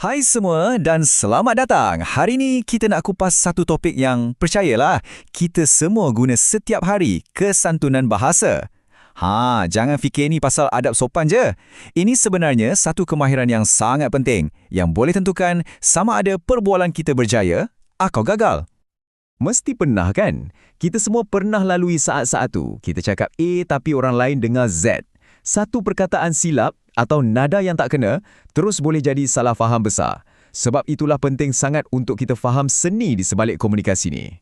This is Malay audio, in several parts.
Hai semua dan selamat datang. Hari ini kita nak kupas satu topik yang percayalah, kita semua guna setiap hari, kesantunan bahasa. Jangan fikir ni pasal adab sopan je. Ini sebenarnya satu kemahiran yang sangat penting yang boleh tentukan sama ada perbualan kita berjaya atau gagal. Mesti pernah kan? Kita semua pernah lalui saat-saat tu. Kita cakap A tapi orang lain dengar Z. Satu perkataan silap atau nada yang tak kena terus boleh jadi salah faham besar. Sebab itulah penting sangat untuk kita faham seni di sebalik komunikasi ni.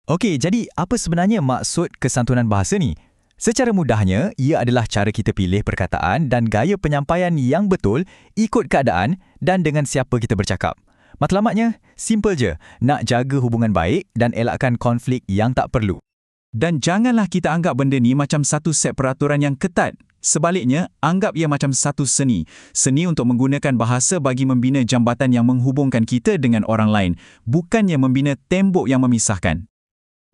Okey, jadi apa sebenarnya maksud kesantunan bahasa ni? Secara mudahnya, ia adalah cara kita pilih perkataan dan gaya penyampaian yang betul ikut keadaan dan dengan siapa kita bercakap. Matlamatnya, simple je, nak jaga hubungan baik dan elakkan konflik yang tak perlu. Dan janganlah kita anggap benda ni macam satu set peraturan yang ketat. Sebaliknya, anggap ia macam satu seni. Seni untuk menggunakan bahasa bagi membina jambatan yang menghubungkan kita dengan orang lain, bukannya membina tembok yang memisahkan.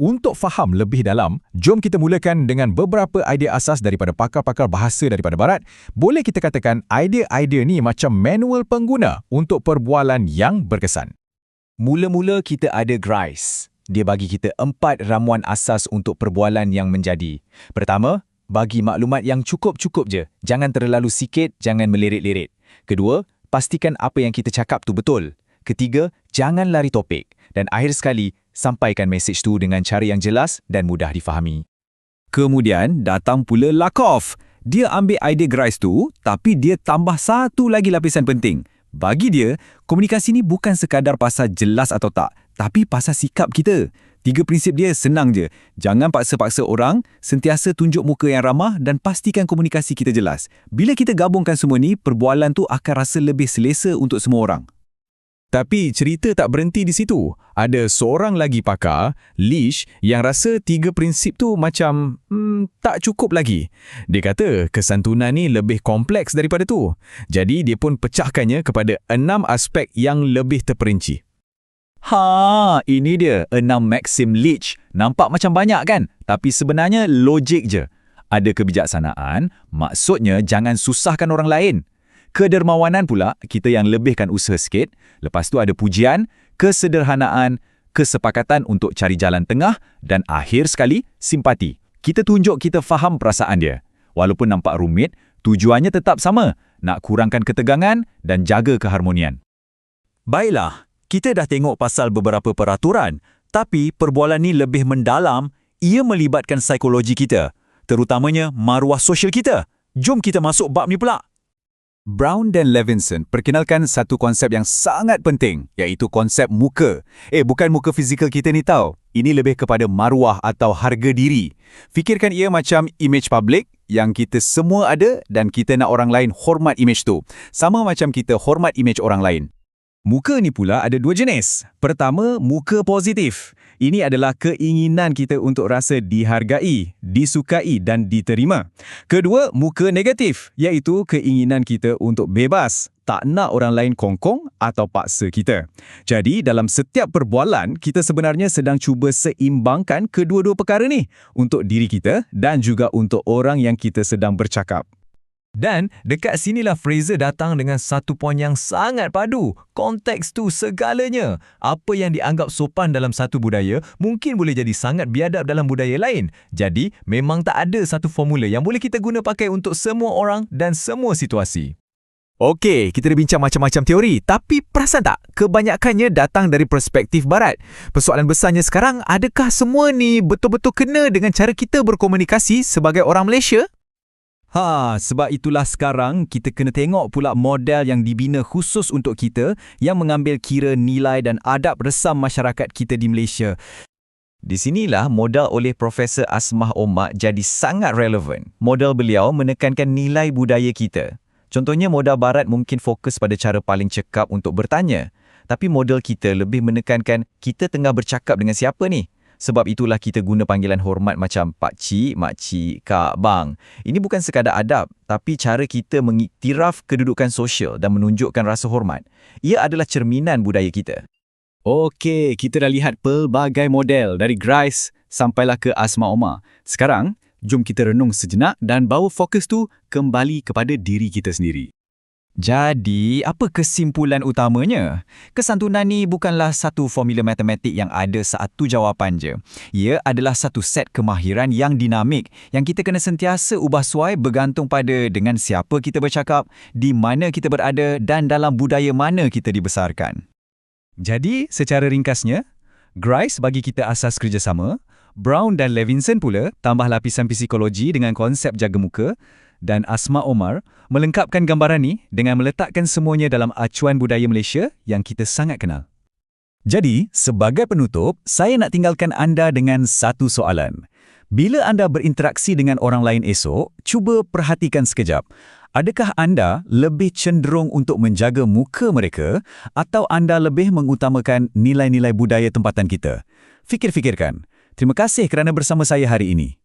Untuk faham lebih dalam, jom kita mulakan dengan beberapa idea asas daripada pakar-pakar bahasa daripada Barat. Boleh kita katakan idea-idea ni macam manual pengguna untuk perbualan yang berkesan. Mula-mula kita ada GRICE. Dia bagi kita 4 ramuan asas untuk perbualan yang menjadi. Pertama, bagi maklumat yang cukup-cukup je. Jangan terlalu sikit, jangan melirit-lirit. Kedua, pastikan apa yang kita cakap tu betul. Ketiga, jangan lari topik. Dan akhir sekali, sampaikan mesej tu dengan cara yang jelas dan mudah difahami. Kemudian, datang pula Lakoff. Dia ambil idea GRICE tu, tapi dia tambah satu lagi lapisan penting. Bagi dia, komunikasi ni bukan sekadar pasal jelas atau tak, tapi pasal sikap kita. 3 prinsip dia senang je. Jangan paksa-paksa orang, sentiasa tunjuk muka yang ramah dan pastikan komunikasi kita jelas. Bila kita gabungkan semua ni, perbualan tu akan rasa lebih selesa untuk semua orang. Tapi cerita tak berhenti di situ. Ada seorang lagi pakar, Lish, yang rasa 3 prinsip tu macam tak cukup lagi. Dia kata kesantunan ni lebih kompleks daripada tu. Jadi dia pun pecahkannya kepada 6 aspek yang lebih terperinci. Ini dia 6 Maxim Leach. Nampak macam banyak kan? Tapi sebenarnya logik je. Ada kebijaksanaan, maksudnya jangan susahkan orang lain. Kedermawanan pula, kita yang lebihkan usaha sikit. Lepas tu ada pujian, kesederhanaan, kesepakatan untuk cari jalan tengah dan akhir sekali, simpati. Kita tunjuk kita faham perasaan dia. Walaupun nampak rumit, tujuannya tetap sama, nak kurangkan ketegangan dan jaga keharmonian. Baiklah, kita dah tengok pasal beberapa peraturan, tapi perbualan ni lebih mendalam, ia melibatkan psikologi kita, terutamanya maruah sosial kita. Jom kita masuk bab ni pula. Brown dan Levinson perkenalkan satu konsep yang sangat penting, iaitu konsep muka. Bukan muka fizikal kita ni tau. Ini lebih kepada maruah atau harga diri. Fikirkan ia macam image public yang kita semua ada dan kita nak orang lain hormat image tu. Sama macam kita hormat image orang lain. Muka ni pula ada 2 jenis. Pertama, muka positif. Ini adalah keinginan kita untuk rasa dihargai, disukai dan diterima. Kedua, muka negatif, iaitu keinginan kita untuk bebas, tak nak orang lain kongkong atau paksa kita. Jadi, dalam setiap perbualan, kita sebenarnya sedang cuba seimbangkan kedua-dua perkara ni untuk diri kita dan juga untuk orang yang kita sedang bercakap. Dan dekat sinilah Fraser datang dengan satu poin yang sangat padu. Konteks tu segalanya. Apa yang dianggap sopan dalam satu budaya mungkin boleh jadi sangat biadab dalam budaya lain. Jadi, memang tak ada satu formula yang boleh kita guna pakai untuk semua orang dan semua situasi. Okey, kita dah bincang macam-macam teori. Tapi perasan tak? Kebanyakannya datang dari perspektif Barat. Persoalan besarnya sekarang, adakah semua ni betul-betul kena dengan cara kita berkomunikasi sebagai orang Malaysia? Sebab itulah sekarang kita kena tengok pula model yang dibina khusus untuk kita yang mengambil kira nilai dan adab resam masyarakat kita di Malaysia. Di sinilah modal oleh Profesor Asmah Omar jadi sangat relevan. Modal beliau menekankan nilai budaya kita. Contohnya modal Barat mungkin fokus pada cara paling cekap untuk bertanya. Tapi model kita lebih menekankan kita tengah bercakap dengan siapa ni? Sebab itulah kita guna panggilan hormat macam Pak Cik, Mak Cik, Kak, Bang. Ini bukan sekadar adab, tapi cara kita mengiktiraf kedudukan sosial dan menunjukkan rasa hormat. Ia adalah cerminan budaya kita. Okey, kita dah lihat pelbagai model dari GRICE sampailah ke Asmah Omar. Sekarang, jom kita renung sejenak dan bawa fokus tu kembali kepada diri kita sendiri. Jadi, apa kesimpulan utamanya? Kesantunan ni bukanlah satu formula matematik yang ada satu jawapan je. Ia adalah satu set kemahiran yang dinamik yang kita kena sentiasa ubah suai bergantung pada dengan siapa kita bercakap, di mana kita berada dan dalam budaya mana kita dibesarkan. Jadi, secara ringkasnya, Grice bagi kita asas kerjasama, Brown dan Levinson pula tambah lapisan psikologi dengan konsep jaga muka, dan Asma Omar melengkapkan gambaran ni dengan meletakkan semuanya dalam acuan budaya Malaysia yang kita sangat kenal. Jadi, sebagai penutup, saya nak tinggalkan anda dengan satu soalan. Bila anda berinteraksi dengan orang lain esok, cuba perhatikan sekejap. Adakah anda lebih cenderung untuk menjaga muka mereka atau anda lebih mengutamakan nilai-nilai budaya tempatan kita? Fikir-fikirkan. Terima kasih kerana bersama saya hari ini.